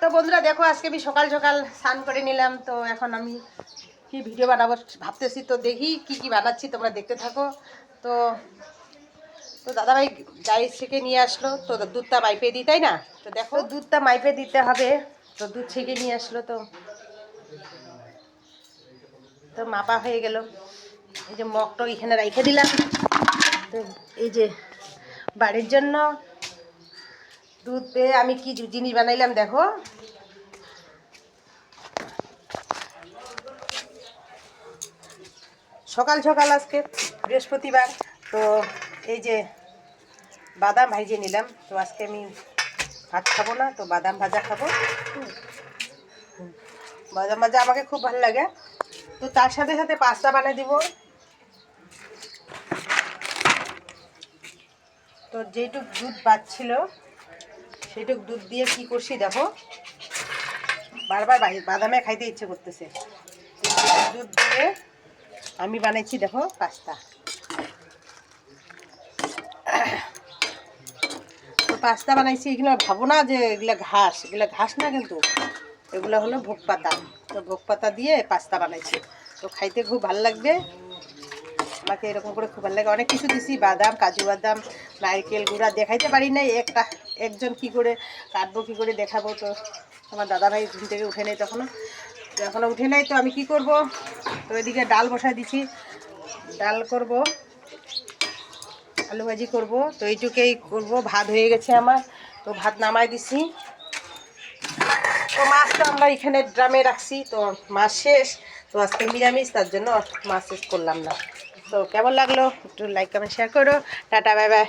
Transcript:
তো বন্ধুরা দেখো, আজকে আমি সকাল সকাল স্নান করে নিলাম। তো এখন আমি কি ভিডিও বানাবো ভাবতেছি। তো দেখি কি কি বানাচ্ছি, তোমরা দেখতে থাকো। তো তো দাদাভাই গাড়ি থেকে নিয়ে আসলো, তো দুধটা মাইপে দিই, তাই না? তো দেখো দুধটা মাইপে দিতে হবে। তো দুধ থেকে নিয়ে আসলো, তো তো মাপা হয়ে গেল। এই যে মগটা এখানে রেখে দিলাম। তো এই যে বাড়ির জন্য দুধ দিয়ে আমি কি জিনিস বানাইলাম দেখো। সকাল সকাল আজকে বৃহস্পতিবার, তো এই যে বাদাম ভাজিয়ে নিলাম। তো আজকে আমি ভাত খাবো না, তো বাদাম ভাজা খাবো। বাদাম ভাজা আমাকে খুব ভালো লাগে। তো তার সাথে সাথে পাস্তা বানিয়ে দিব। তো যেটুক দুধ বাচ্ছিল সেইটুক দুধ দিয়ে কি করছি দেখো, বারবার বাদামে খাইতে ইচ্ছে করতেছে। দুধ দিয়ে আমি বানাইছি দেখো পাস্তা। তো পাস্তা বানাইছি, এগুলো ভাবো না যে এগুলো ঘাস, এগুলো ঘাস না, কিন্তু এগুলো হলো ভোগ পাতা। তো ভোগ পাতা দিয়ে পাস্তা বানাইছি। তো খাইতে খুব ভালো লাগবে, আমাকে এরকম করে খুব ভালো লাগে। অনেক কিছু দিছি, বাদাম, কাজু বাদাম, নারকেল গুঁড়া। দেখাইতে পারি নাই একজন কি করে কাটবো, কি করে দেখাবো। তো আমার দাদাভাই ঘুম থেকে উঠে নেই তখনও, তো এখনও উঠে নাই। তো আমি কি করব, তো এদিকে ডাল বসাই দিছি, ডাল করব, আলু ভাজি করব। তো এইটুকুই করব, ভাত হয়ে গেছে আমার। তো ভাত নামাই দিছি। তো মাছটা আমরা এখানে ড্রামে রাখছি, তো মাছ শেষ। তো আজকে নিরামিষ, তার জন্য মাছ শেষ করলাম না। তো কেমন লাগলো একটু লাইক কমেন্ট শেয়ার করো। Tata, bye bye.